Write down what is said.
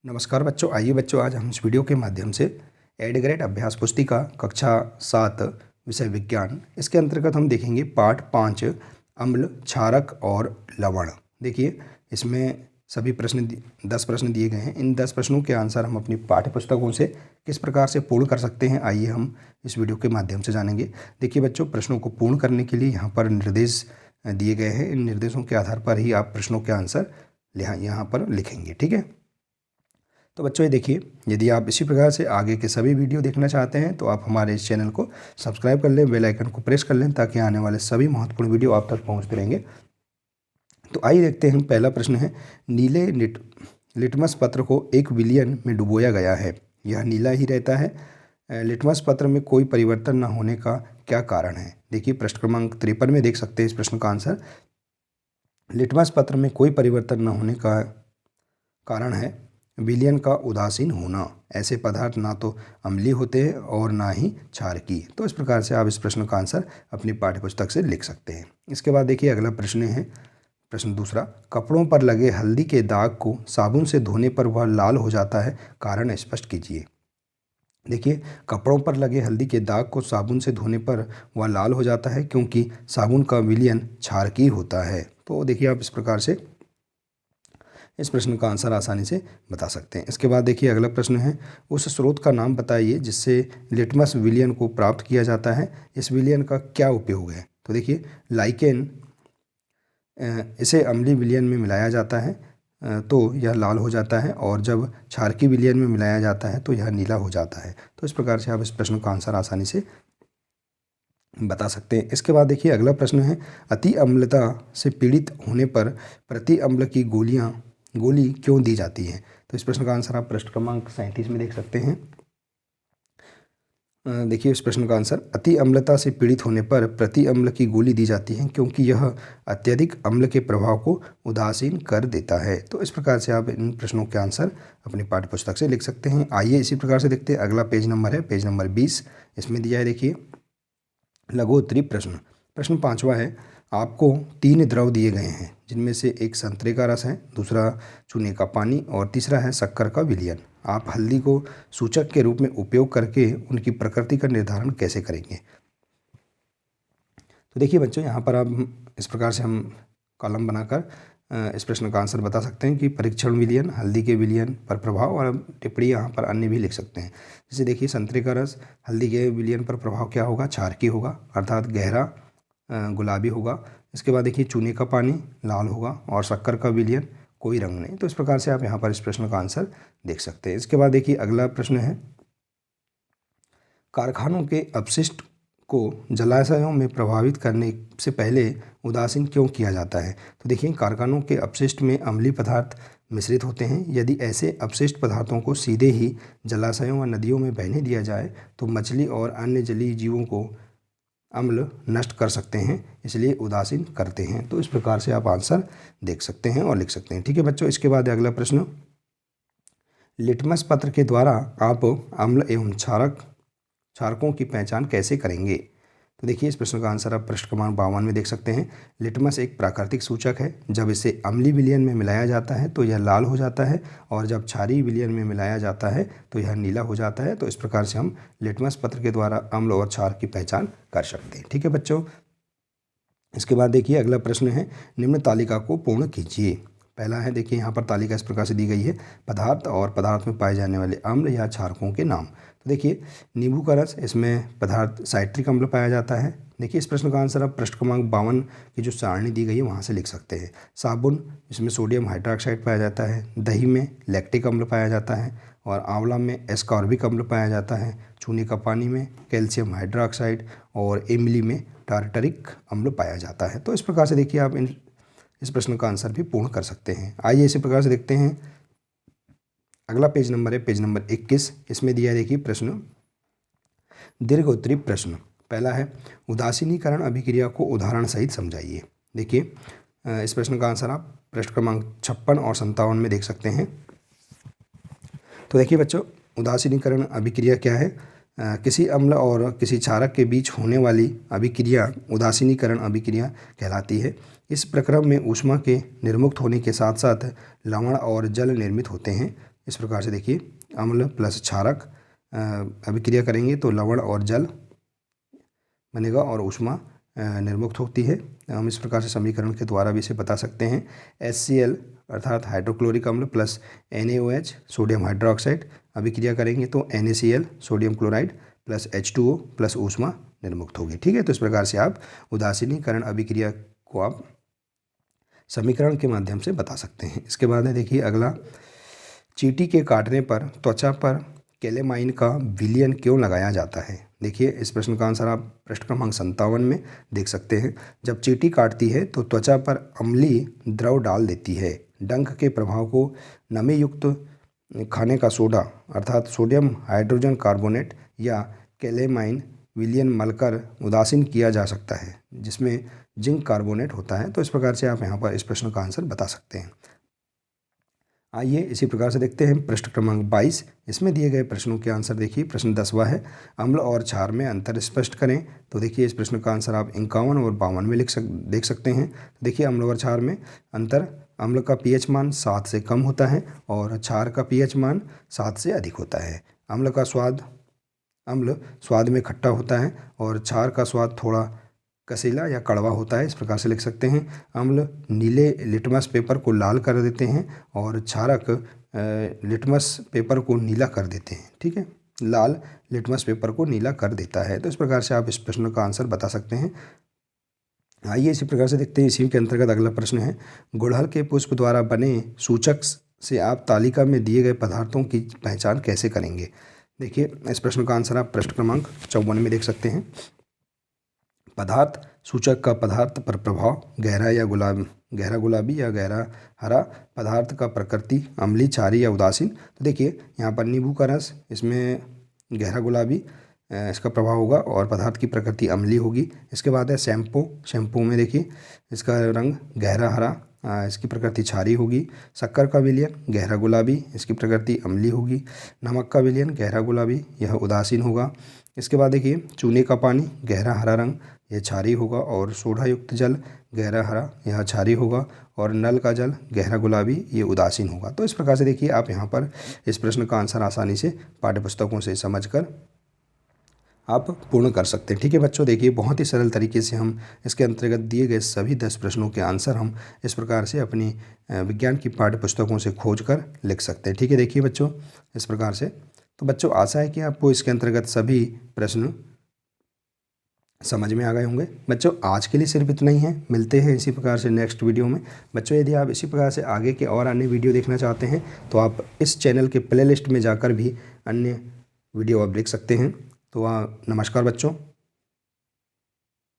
नमस्कार बच्चों, आइए बच्चों आज हम इस वीडियो के माध्यम से एड ग्रेड अभ्यास पुस्तिका कक्षा 7 विषय विज्ञान इसके अंतर्गत हम देखेंगे पाठ 5 अम्ल, क्षारक और लवण। देखिए इसमें सभी प्रश्न 10 प्रश्न दिए गए हैं। इन 10 प्रश्नों के आंसर हम अपनी पाठ्य पुस्तकों से किस प्रकार से पूर्ण कर सकते हैं, आइए हम इस वीडियो के माध्यम से जानेंगे। देखिए बच्चों, प्रश्नों को पूर्ण करने के लिए यहाँ पर निर्देश दिए गए हैं। इन निर्देशों के आधार पर ही आप प्रश्नों के आंसर यहाँ पर लिखेंगे। ठीक है, तो बच्चों ये देखिए, यदि आप इसी प्रकार से आगे के सभी वीडियो देखना चाहते हैं तो आप हमारे इस चैनल को सब्सक्राइब कर लें, बेल आइकन को प्रेस कर लें ताकि आने वाले सभी महत्वपूर्ण वीडियो आप तक पहुंचते रहेंगे। तो आइए देखते हैं। पहला प्रश्न है, नीले लिटमस पत्र को एक विलयन में डुबोया गया है, यह नीला ही रहता है। लिटमस पत्र में कोई परिवर्तन न होने का क्या कारण है? देखिए प्रश्न क्रमांक 53 में देख सकते हैं इस प्रश्न का आंसर। लिटमस पत्र में कोई परिवर्तन न होने का कारण है विलयन का उदासीन होना। ऐसे पदार्थ ना तो अम्लीय होते हैं और ना ही क्षारकीय। तो इस प्रकार से आप इस प्रश्न का आंसर अपनी पाठ्यपुस्तक से लिख सकते हैं। इसके बाद देखिए अगला प्रश्न है, प्रश्न दूसरा, कपड़ों पर लगे हल्दी के दाग को साबुन से धोने पर वह लाल हो जाता है, कारण स्पष्ट कीजिए। देखिए कपड़ों पर लगे हल्दी के दाग को साबुन से धोने पर वह लाल हो जाता है क्योंकि साबुन का विलयन क्षारकीय होता है। तो देखिए आप इस प्रकार से इस प्रश्न का आंसर आसानी से बता सकते हैं। इसके बाद देखिए अगला प्रश्न है, उस स्रोत का नाम बताइए जिससे लिटमस विलयन को प्राप्त किया जाता है, इस विलयन का क्या उपयोग है? तो देखिए लाइकेन, इसे अम्लीय विलयन में मिलाया जाता है तो यह लाल हो जाता है, और जब क्षारकीय विलयन में मिलाया जाता है तो यह नीला हो जाता है। तो इस प्रकार से आप इस प्रश्न का आंसर आसानी से बता सकते हैं। इसके बाद देखिए अगला प्रश्न है, अति अम्लता से पीड़ित होने पर प्रति अम्ल की गोली क्यों दी जाती है? तो इस प्रश्न का आंसर आप पृष्ठ क्रमांक 37 में देख सकते हैं। देखिए इस प्रश्न का आंसर, अति अम्लता से पीड़ित होने पर प्रति अम्ल की गोली दी जाती है क्योंकि यह अत्यधिक अम्ल के प्रभाव को उदासीन कर देता है। तो इस प्रकार से आप इन प्रश्नों के आंसर अपनी पाठ्यपुस्तक से लिख सकते हैं। आइए इसी प्रकार से देखते हैं। अगला पेज नंबर है पेज नंबर 20, इसमें दिया है देखिए लघुत्तरी प्रश्न। प्रश्न 5वां है, आपको 3 द्रव दिए गए हैं जिनमें से एक संतरे का रस है, दूसरा चूने का पानी और तीसरा है शक्कर का विलयन। आप हल्दी को सूचक के रूप में उपयोग करके उनकी प्रकृति का निर्धारण कैसे करेंगे? तो देखिए बच्चों, यहाँ पर आप इस प्रकार से हम कॉलम बनाकर इस प्रश्न का आंसर बता सकते हैं कि परीक्षण विलयन, हल्दी के विलयन पर प्रभाव, और टिप्पणी यहाँ पर अन्य भी लिख सकते हैं। जैसे देखिए संतरे का रस, हल्दी के विलयन पर प्रभाव क्या होगा? क्षारकीय होगा, अर्थात गहरा गुलाबी होगा। इसके बाद देखिए चूने का पानी लाल होगा, और शक्कर का विलयन कोई रंग नहीं। तो इस प्रकार से आप यहाँ पर इस प्रश्न का आंसर देख सकते हैं। इसके बाद देखिए अगला प्रश्न है, कारखानों के अपशिष्ट को जलाशयों में प्रभावित करने से पहले उदासीन क्यों किया जाता है? तो देखिए कारखानों के अपशिष्ट में अम्लीय पदार्थ मिश्रित होते हैं। यदि ऐसे अपशिष्ट पदार्थों को सीधे ही जलाशयों व नदियों में बहने दिया जाए तो मछली और अन्य जलीय जीवों को अम्ल नष्ट कर सकते हैं, इसलिए उदासीन करते हैं। तो इस प्रकार से आप आंसर देख सकते हैं और लिख सकते हैं। ठीक है बच्चों, इसके बाद अगला प्रश्न, लिटमस पत्र के द्वारा आप अम्ल एवं क्षारकों की पहचान कैसे करेंगे? तो देखिए इस प्रश्न का आंसर आप पृष्ठ क्रमांक 52 में देख सकते हैं। लिटमस एक प्राकृतिक सूचक है, जब इसे अम्लीय विलयन में मिलाया जाता है तो यह लाल हो जाता है, और जब क्षारीय विलयन में मिलाया जाता है तो यह नीला हो जाता है। तो इस प्रकार से हम लिटमस पत्र के द्वारा अम्ल और क्षार की पहचान कर सकते हैं। ठीक है बच्चों, इसके बाद देखिए अगला प्रश्न है, निम्न तालिका को पूर्ण कीजिए। पहला है देखिए यहाँ पर तालिका इस प्रकार से दी गई है, पदार्थ और पदार्थ में पाए जाने वाले अम्ल या क्षारकों के नाम। तो देखिए नींबू का रस, इसमें पदार्थ साइट्रिक अम्ल पाया जाता है। देखिए इस प्रश्न का आंसर आप पृष्ठ क्रमांक 52 की जो सारणी दी गई है वहाँ से लिख सकते हैं। साबुन, इसमें सोडियम हाइड्रोक्साइड पाया जाता है। दही में लैक्टिक अम्ल पाया जाता है, और आंवला में एस्कॉर्बिक अम्ल पाया जाता है। चूने का पानी में कैल्शियम हाइड्रोक्साइड, और इमली में टार्टरिक अम्ल पाया जाता है। तो इस प्रकार से देखिए आप इस प्रश्न का आंसर भी पूर्ण कर सकते हैं। आइए इसी प्रकार से देखते हैं। अगला पेज नंबर है पेज नंबर 21, इसमें दिया है देखिए प्रश्न, दीर्घ उत्तरी प्रश्न। पहला है, उदासीनीकरण अभिक्रिया को उदाहरण सहित समझाइए। देखिए इस प्रश्न का आंसर आप पृष्ठ क्रमांक 56 और 57 में देख सकते हैं। तो देखिए बच्चों, उदासीनीकरण अभिक्रिया क्या है? किसी अम्ल और किसी क्षारक के बीच होने वाली अभिक्रिया उदासीनीकरण अभिक्रिया कहलाती है। इस प्रक्रम में ऊष्मा के निर्मुक्त होने के साथ साथ लवण और जल निर्मित होते हैं। इस प्रकार से देखिए अम्ल प्लस क्षारक अभिक्रिया करेंगे तो लवण और जल बनेगा और ऊष्मा निर्मुक्त होती है। हम इस प्रकार से समीकरण के द्वारा भी इसे बता सकते हैं। HCl अर्थात हाइड्रोक्लोरिक अम्ल प्लस NaOH सोडियम हाइड्रोक्साइड अभिक्रिया करेंगे तो NaCl sodium chloride plus H2O plus ऊष्मा निर्मुक्त होगी। ठीक है, तो इस प्रकार से आप उदासीनीकरण अभिक्रिया को आप समीकरण के माध्यम से बता सकते हैं। इसके बाद है देखिए अगला, चींटी के काटने पर त्वचा पर कैलेमाइन का विलयन क्यों लगाया जाता है। देखिए इस प्रश्न का आंसर आप पृष्ठ क्रमांक 57 में देख सकते हैं। जब चींटी काटती है तो त्वचा पर अम्लीय द्रव डाल देती है। डंक के प्रभाव को नमी युक्त खाने का सोडा अर्थात सोडियम हाइड्रोजन कार्बोनेट या कैलेमाइन विलयन मलकर उदासीन किया जा सकता है जिसमें जिंक कार्बोनेट होता है। तो इस प्रकार से आप यहाँ पर इस प्रश्न का आंसर बता सकते हैं। आइए इसी प्रकार से देखते हैं पृष्ठ क्रमांक 22। इसमें दिए गए प्रश्नों के आंसर देखिए। प्रश्न 10वां है, अम्ल और क्षार में अंतर स्पष्ट करें। तो देखिए इस प्रश्न का आंसर आप 51 और 52 में देख सकते हैं। तो देखिए अम्ल और क्षार में अंतर, अम्ल का pH मान 7 से कम होता है और क्षार का pH मान 7 से अधिक होता है। अम्ल स्वाद में खट्टा होता है और क्षार का स्वाद थोड़ा कसीला या कड़वा होता है। इस प्रकार से लिख सकते हैं। अम्ल नीले लिटमस पेपर को लाल कर देते हैं और क्षारक लिटमस पेपर को नीला कर देते हैं। ठीक है, लाल लिटमस पेपर को नीला कर देता है। तो इस प्रकार से आप इस प्रश्न का आंसर बता सकते हैं। आइए इसी प्रकार से देखते हैं। इसी के अंतर्गत अगला प्रश्न है, गुड़हल के पुष्प द्वारा बने सूचक से आप तालिका में दिए गए पदार्थों की पहचान कैसे करेंगे। देखिए इस प्रश्न का आंसर आप पृष्ठ क्रमांक 54 में देख सकते हैं। पदार्थ सूचक का पदार्थ पर प्रभाव, गहरा गुलाबी या गहरा हरा। पदार्थ का प्रकृति अम्लीय, क्षारीय या उदासीन। तो देखिए यहाँ पर नींबू का रस, इसमें गहरा गुलाबी इसका प्रभाव होगा और पदार्थ की प्रकृति अम्लीय होगी। इसके बाद है शैम्पू में देखिए इसका रंग गहरा हरा, इसकी प्रकृति क्षारीय होगी। शक्कर का विलयन गहरा गुलाबी, इसकी प्रकृति अम्लीय होगी। नमक का विलयन गहरा गुलाबी, यह उदासीन होगा। इसके बाद देखिए चूने का पानी गहरा हरा रंग, यह क्षारीय होगा। और सोडा युक्त जल गहरा हरा, यह क्षारीय होगा। और नल का जल गहरा गुलाबी, ये उदासीन होगा। तो इस प्रकार से देखिए आप यहाँ पर इस प्रश्न का आंसर आसानी से पाठ्यपुस्तकों से समझकर आप पूर्ण कर सकते हैं। ठीक है बच्चों, देखिए बहुत ही सरल तरीके से हम इसके अंतर्गत दिए गए सभी 10 प्रश्नों के आंसर हम इस प्रकार से अपनी विज्ञान की पाठ्यपुस्तकों से खोज कर लिख सकते हैं। ठीक है, देखिए बच्चों इस प्रकार से। तो बच्चों आशा है कि आपको इसके अंतर्गत सभी प्रश्न समझ में आ गए होंगे। बच्चों आज के लिए सिर्फ इतना ही है, मिलते हैं इसी प्रकार से नेक्स्ट वीडियो में। बच्चों यदि आप इसी प्रकार से आगे के और अन्य वीडियो देखना चाहते हैं तो आप इस चैनल के प्लेलिस्ट में जाकर भी अन्य वीडियो आप देख सकते हैं। तो नमस्कार बच्चों।